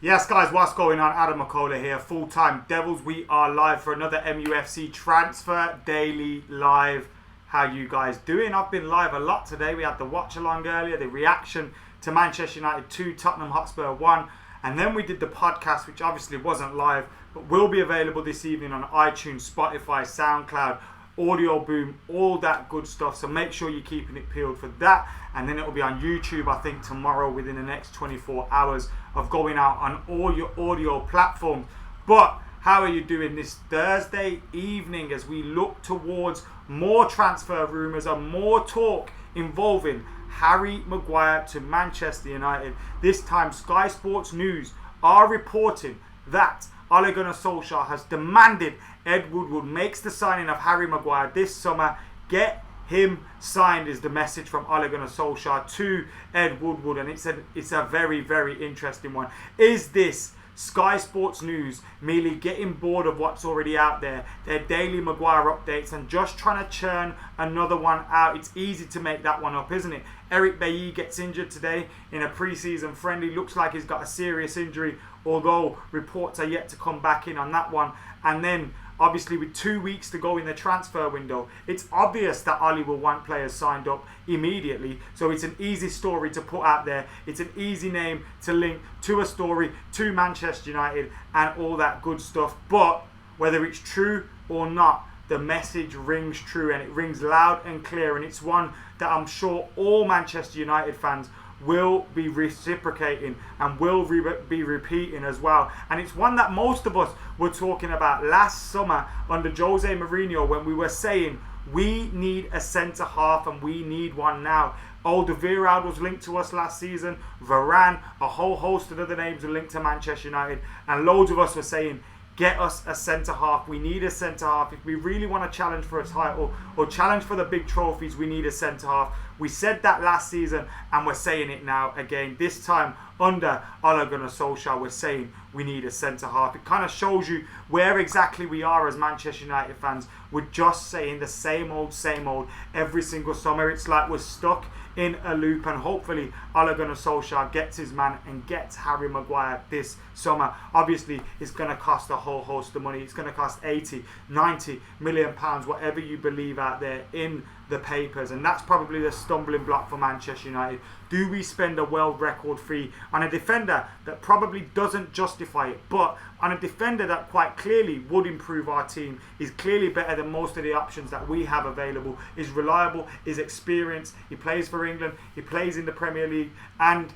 Yes, guys, what's going on? Adam McCullough here, full-time Devils. We are live for another MUFC Transfer Daily Live. How you guys doing? I've been live a lot today. We had the watch-along earlier, the reaction to Manchester United 2, Tottenham Hotspur 1. And then we did the podcast, which obviously wasn't live, but will be available this evening on iTunes, Spotify, SoundCloud, Audio Boom, all that good stuff. So make sure you're keeping it peeled for that. And then it will be on YouTube, I think, tomorrow within the next 24 hours of going out on all your audio platforms. But how are you doing this Thursday evening as we look towards more transfer rumours and more talk involving Harry Maguire to Manchester United? This time, Sky Sports News are reporting that Ole Gunnar Solskjaer has demanded Ed Woodward makes the signing of Harry Maguire this summer. Get him signed is the message from Ole Gunnar Solskjaer to Ed Woodward, and it's a very, very interesting one. Is this Sky Sports News merely getting bored of what's already out there, their daily Maguire updates, and just trying to churn another one out? It's easy to make that one up, isn't it? Eric Bailly gets injured today in a pre-season friendly. Looks like he's got a serious injury, although reports are yet to come back in on that one. And then obviously, with 2 weeks to go in the transfer window, it's obvious that Ollie will want players signed up immediately. So it's an easy story to put out there. It's an easy name to link to a story, to Manchester United and all that good stuff. But whether it's true or not, the message rings true, and it rings loud and clear. And it's one that I'm sure all Manchester United fans will be reciprocating and will be repeating as well. And it's one that most of us were talking about last summer under Jose Mourinho, when we were saying we need a centre half and we need one now. Ole Gunnar was linked to us last season. Varane, a whole host of other names were linked to Manchester United, and loads of us were saying, get us a centre half. We need a centre half. If we really want to challenge for a title or challenge for the big trophies, we need a centre half. We said that last season, and we're saying it now again. This time under Ole Gunnar Solskjaer, we're saying we need a centre half. It kind of shows you where exactly we are as Manchester United fans. We're just saying the same old every single summer. It's like we're stuck in a loop, and hopefully Ole Gunnar Solskjaer gets his man and gets Harry Maguire this summer. Obviously, it's going to cost a whole host of money. It's going to cost 80, 90 million pounds, whatever you believe out there in the papers, and that's probably the stumbling block for Manchester United. Do we spend a world record fee on a defender that probably doesn't justify it, but on a defender that quite clearly would improve our team, is clearly better than most of the options that we have available, is reliable, is experienced, he plays for England, he plays in the Premier League, and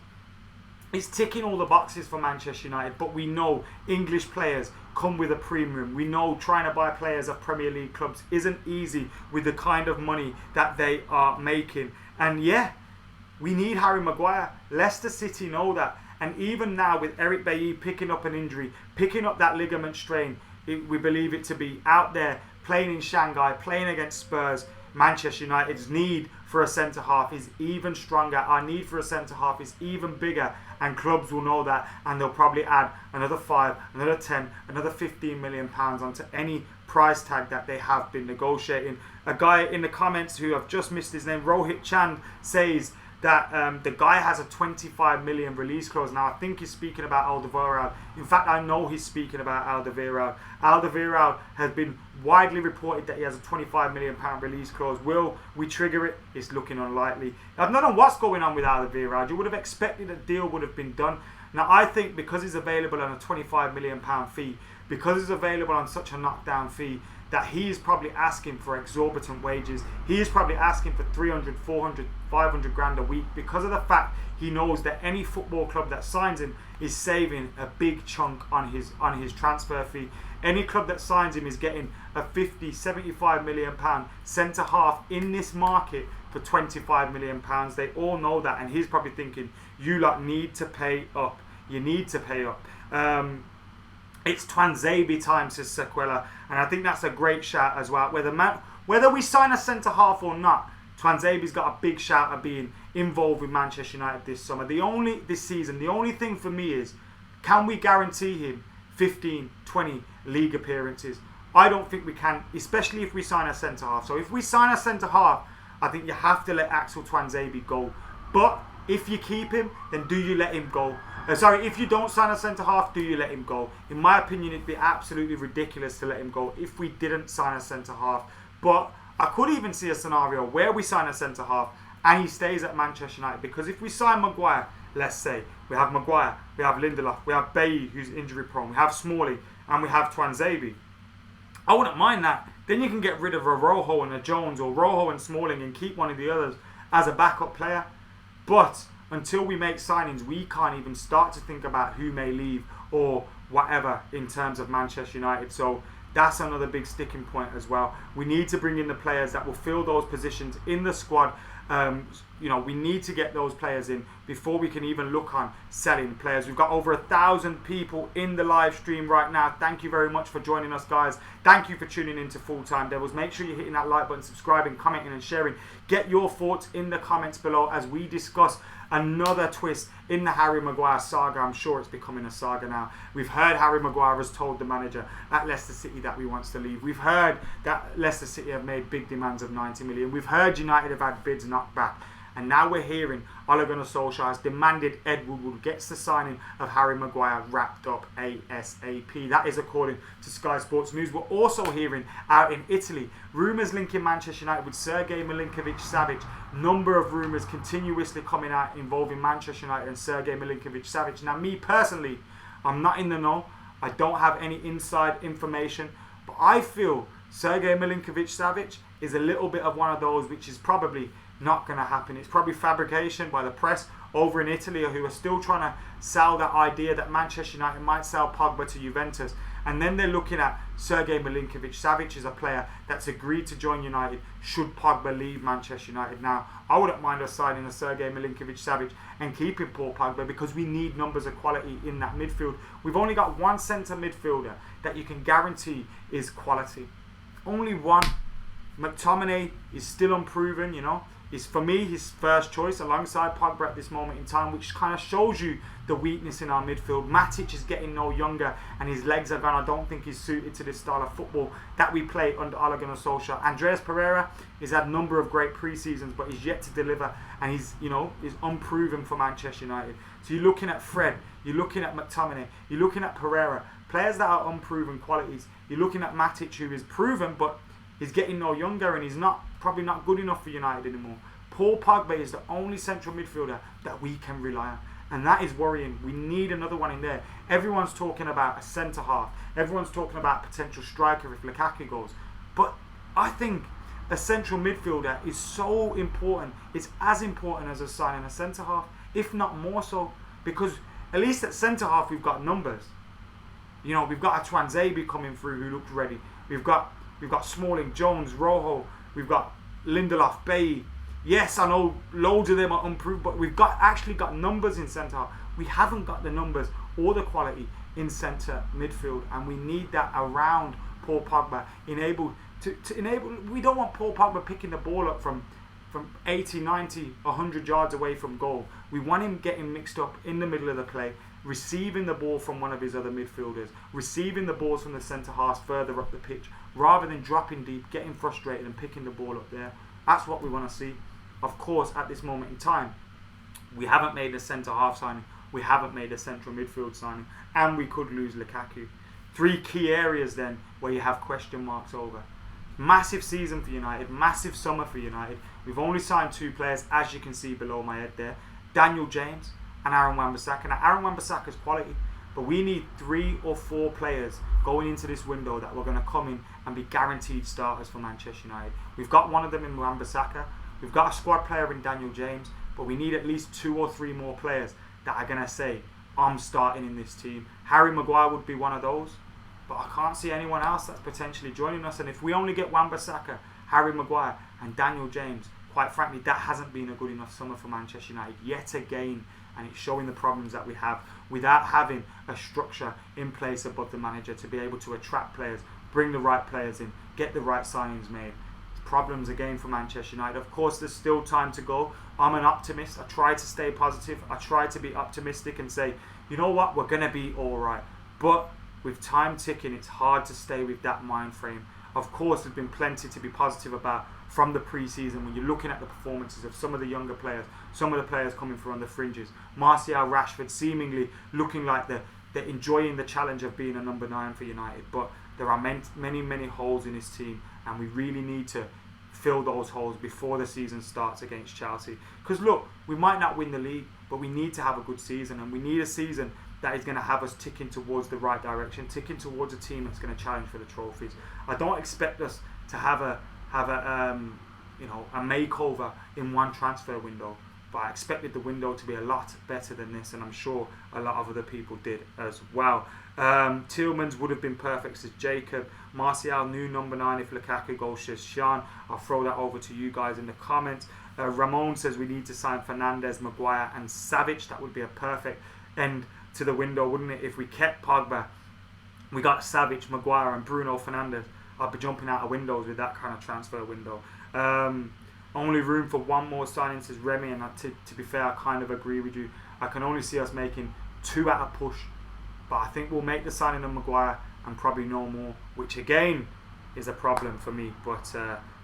it's ticking all the boxes for Manchester United? But we know English players come with a premium. We know trying to buy players of Premier League clubs isn't easy with the kind of money that they are making. And yeah, we need Harry Maguire. Leicester City know that. And even now with Eric Bailly picking up an injury, picking up that ligament strain, we believe it to be out there, playing in Shanghai, playing against Spurs, Manchester United's need for a centre-half is even stronger. Our need for a centre-half is even bigger, and clubs will know that, and they'll probably add another 5, another 10, another 15 million pounds onto any price tag that they have been negotiating. A guy in the comments who I've just missed his name, Rohit Chand, says that the guy has a 25 million release clause. Now, I think he's speaking about Alderweireld. In fact, I know he's speaking about Alderweireld. Alderweireld has been widely reported that he has a 25 million pound release clause. Will we trigger it? It's looking unlikely. I've not known what's going on with Alderweireld. You would have expected a deal would have been done. Now, I think because he's available on a 25 million pound fee, because he's available on such a knockdown fee, that he is probably asking for exorbitant wages. He is probably asking for 300, 400, 500 grand a week, because of the fact he knows that any football club that signs him is saving a big chunk on his transfer fee. Any club that signs him is getting a 50, 75 million pound centre half in this market for 25 million pounds. They all know that, and he's probably thinking, you lot need to pay up. You need to pay up. It's Twanzebe time, says Sequela, and I think that's a great shout as well. Whether we sign a centre half or not, Twanzebe's got a big shout at being involved with Manchester United this summer. The only thing for me is, can we guarantee him 15, 20 league appearances? I don't think we can, especially if we sign a centre half. So if we sign a centre half, I think you have to let Axel Twanzebe go. But If you keep him, then do you let him go? Sorry, if you don't sign a centre-half, do you let him go? In my opinion, it'd be absolutely ridiculous to let him go if we didn't sign a centre-half. But I could even see a scenario where we sign a centre-half and he stays at Manchester United. Because if we sign Maguire, let's say, we have Maguire, we have Lindelof, we have Bailly, who's injury-prone, we have Smalling, and we have Twanzebe. I wouldn't mind that. Then you can get rid of a Rojo and a Jones, or Rojo and Smalling, and keep one of the others as a backup player. But until we make signings, we can't even start to think about who may leave or whatever in terms of Manchester United. So that's another big sticking point as well. We need to bring in the players that will fill those positions in the squad. We need to get those players in before we can even look on selling players. We've got over 1,000 people in the live stream right now. Thank you very much for joining us, guys. Thank you for tuning in to Full Time Devils. Make sure you're hitting that like button, subscribing, commenting and sharing. Get your thoughts in the comments below as we discuss another twist in the Harry Maguire saga. I'm sure it's becoming a saga now. We've heard Harry Maguire has told the manager at Leicester City that he wants to leave. We've heard that Leicester City have made big demands of 90 million. We've heard United have had bids knocked back. And now we're hearing Ole Gunnar Solskjaer has demanded Ed Woodward gets the signing of Harry Maguire wrapped up ASAP. That is according to Sky Sports News. We're also hearing out in Italy rumours linking Manchester United with Sergei Milinkovic-Savic. Number of rumours continuously coming out involving Manchester United and Sergei Milinkovic-Savic. Now, me personally, I'm not in the know. I don't have any inside information. But I feel Sergei Milinkovic-Savic is a little bit of one of those which is probably not going to happen. It's probably fabrication by the press over in Italy who are still trying to sell that idea that Manchester United might sell Pogba to Juventus. And then they're looking at Sergei Milinkovic-Savic as a player that's agreed to join United should Pogba leave Manchester United. Now, I wouldn't mind us signing a Sergei Milinkovic-Savic and keeping Paul Pogba because we need numbers of quality in that midfield. We've only got one centre midfielder that you can guarantee is quality. Only one. McTominay is still unproven, Is for me his first choice alongside Pogba at this moment in time, which kind of shows you the weakness in our midfield. Matic is getting no younger and his legs are gone. I don't think he's suited to this style of football that we play under Ole Gunnar Solskjaer. Andreas Pereira has had a number of great pre-seasons, but he's yet to deliver, and he's unproven for Manchester United. So you're looking at Fred, you're looking at McTominay, you're looking at Pereira, players that are unproven qualities. You're looking at Matic, who is proven, but he's getting no younger and he's probably not good enough for United anymore. Paul Pogba is the only central midfielder that we can rely on. And that is worrying. We need another one in there. Everyone's talking about a centre-half. Everyone's talking about potential striker if Lukaku goes. But I think a central midfielder is so important. It's as important as us signing a centre-half, if not more so. Because at least at centre-half we've got numbers. We've got a Twanzebe coming through who looks ready. We've got Smalling, Jones, Rojo. We've got Lindelof, Bailly. Yes, I know loads of them are unproved, but we've actually got numbers in centre half. We haven't got the numbers or the quality in centre midfield, and we need that around Paul Pogba. To enable, we don't want Paul Pogba picking the ball up from 80, 90, 100 yards away from goal. We want him getting mixed up in the middle of the play, receiving the ball from one of his other midfielders, receiving the balls from the centre half further up the pitch, rather than dropping deep, getting frustrated and picking the ball up there. That's what we want to see. Of course, at this moment in time, we haven't made a centre half signing, we haven't made a central midfield signing, and we could lose Lukaku. 3 key areas then where you have question marks over. Massive season for United, massive summer for United. We've only signed 2 players, as you can see below my head there. Daniel James and Aaron Wan-Bissaka. Now, Aaron Wan-Bissaka's quality, but we need 3 or 4 players going into this window that we're going to come in and be guaranteed starters for Manchester United. We've got one of them in Wan-Bissaka. We've got a squad player in Daniel James, but we need at least 2 or 3 more players that are going to say, I'm starting in this team. Harry Maguire would be one of those, but I can't see anyone else that's potentially joining us. And if we only get Wan-Bissaka, Harry Maguire and Daniel James, quite frankly, that hasn't been a good enough summer for Manchester United yet again. And it's showing the problems that we have without having a structure in place above the manager to be able to attract players, bring the right players in, get the right signings made. Problems again for Manchester United. Of course, there's still time to go. I'm an optimist. I try to stay positive. I try to be optimistic and say, you know what, we're going to be all right. But with time ticking, it's hard to stay with that mind frame. Of course, there's been plenty to be positive about from the pre-season, when you're looking at the performances of some of the younger players, some of the players coming through on the fringes, Martial, Rashford seemingly looking like they're enjoying the challenge of being a number 9 for United. But there are many holes in his team, and we really need to fill those holes before the season starts against Chelsea. Because look, we might not win the league, but we need to have a good season, and we need a season that is going to have us ticking towards the right direction, ticking towards a team that's going to challenge for the trophies. I don't expect us to have a makeover in one transfer window, but I expected the window to be a lot better than this, and I'm sure a lot of other people did as well. Tielemans would have been perfect, says Jacob. Martial, new number 9 if Lukaku goes, says Sean. I'll throw that over to you guys in the comments. Ramon says we need to sign Fernandes, Maguire and Savic. That would be a perfect end to the window, wouldn't it? If we kept Pogba, we got Savic, Maguire and Bruno Fernandes. I'd be jumping out of windows with that kind of transfer window. Only room for one more signing, says Remy, and to be fair, I kind of agree with you. I can only see us making 2 at a push, but I think we'll make the signing of Maguire and probably no more, which again is a problem for me, but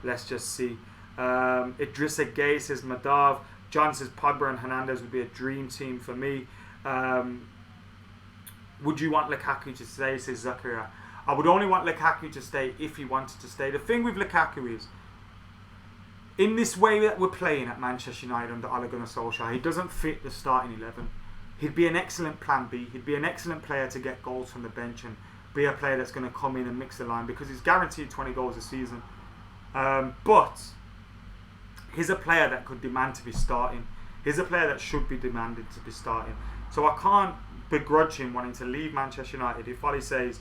let's just see. Idrissa Gay says Madav. John says Pogba and Hernandez would be a dream team for me. Would you want Lukaku to stay, says Zakaria. I would only want Lukaku to stay if he wanted to stay. The thing with Lukaku is, in this way that we're playing at Manchester United under Ole Gunnar Solskjaer, he doesn't fit the starting 11. He'd be an excellent plan B. He'd be an excellent player to get goals from the bench and be a player that's going to come in and mix the line, because he's guaranteed 20 goals a season. But he's a player that could demand to be starting. He's a player that should be demanded to be starting. So I can't begrudge him wanting to leave Manchester United if Ole says,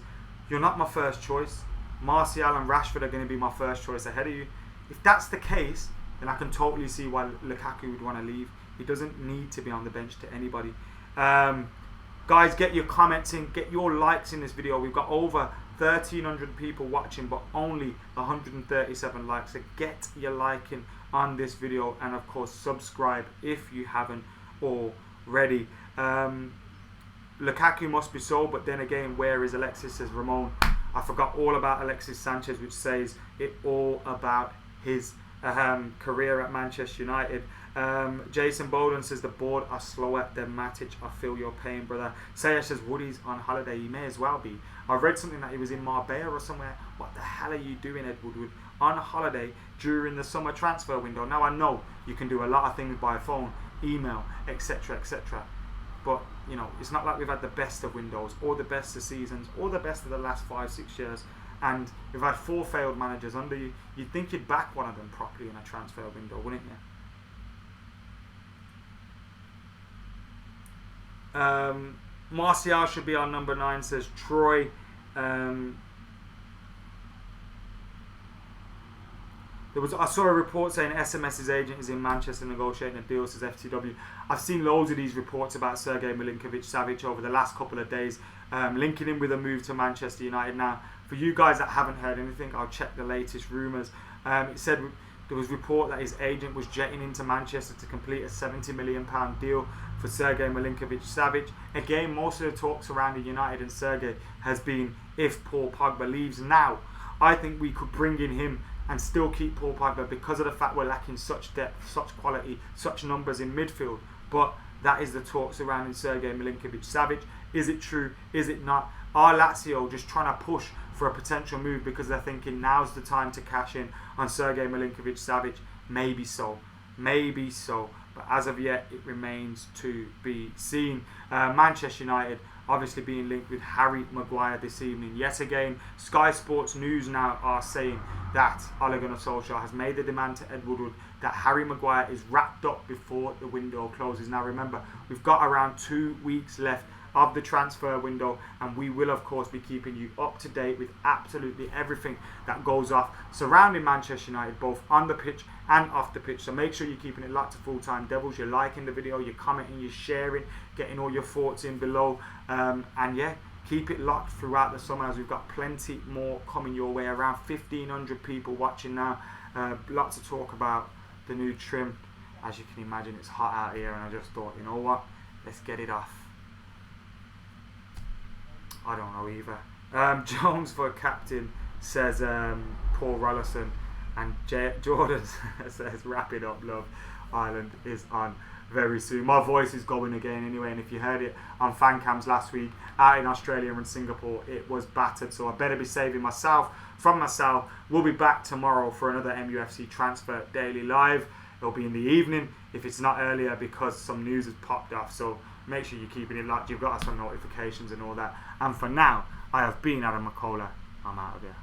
you're not my first choice. Martial and Rashford are going to be my first choice ahead of you. If that's the case, then I can totally see why Lukaku would want to leave. He doesn't need to be on the bench to anybody. Guys, get your comments in, get your likes in this video. We've got over 1,300 people watching, but only 137 likes. So get your liking on this video, and of course subscribe if you haven't already. Lukaku must be sold, but then again, where is Alexis, says Ramon. I forgot all about Alexis Sanchez, which says it all about his career at Manchester United. Jason Bowden says the board are slower than Matic. I feel your pain, brother. Sayer says Woody's on holiday. He may as well be. I read something that he was in Marbella or somewhere. What the hell are you doing, Ed Woodward, on holiday during the summer transfer window? Now I know you can do a lot of things by phone, email, etc, etc, but you know, it's not like we've had the best of windows or the best of seasons or the best of the last 5-6 years, and we've had 4 failed managers under you. You'd think you'd back one of them properly in a transfer window, wouldn't you? Martial should be on number 9, says Troy. I saw a report saying SMS's agent is in Manchester negotiating a deal, says FTW. I've seen loads of these reports about Sergei Milinkovic-Savic over the last couple of days, linking him with a move to Manchester United. Now, for you guys that haven't heard anything, I'll check the latest rumours. It said there was a report that his agent was jetting into Manchester to complete a £70 million deal for Sergei Milinkovic-Savic. Again, most of the talks surrounding United and Sergei has been if Paul Pogba leaves. Now, I think we could bring in him and still keep Paul Pogba because of the fact we're lacking such depth, such quality, such numbers in midfield. But that is the talk surrounding Sergei Milinkovic-Savic. Is it true? Is it not? Are Lazio just trying to push for a potential move because they're thinking now's the time to cash in on Sergei Milinkovic-Savic? Maybe so. Maybe so. But as of yet, it remains to be seen. Manchester United obviously being linked with Harry Maguire this evening. Yet again, Sky Sports News now are saying that Ole Gunnar Solskjaer has made the demand to Ed Woodward that Harry Maguire is wrapped up before the window closes. Now remember, we've got around 2 weeks left of the transfer window, and we will of course be keeping you up to date with absolutely everything that goes off surrounding Manchester United, both on the pitch and off the pitch. So make sure you're keeping it locked to Full Time Devils. You're liking the video, you're commenting, you're sharing, getting all your thoughts in below, and yeah, keep it locked throughout the summer as we've got plenty more coming your way. Around 1,500 people watching now. Lots to talk about the new trim. As you can imagine, it's hot out here, and I just thought, you know what, let's get it off. I don't know either. Jones for captain, says Paul Rollison, And Jordan says, wrap it up, love. Ireland is on very soon. My voice is going again anyway, and if you heard it on fan cams last week out in Australia and Singapore, it was battered, so I better be saving myself from myself. We'll be back tomorrow for another MUFC Transfer Daily Live. It'll be in the evening if it's not earlier, because some news has popped off, so make sure you're keeping it locked. You've got us on notifications and all that. And for now, I have been Adam McCullough. I'm out of here.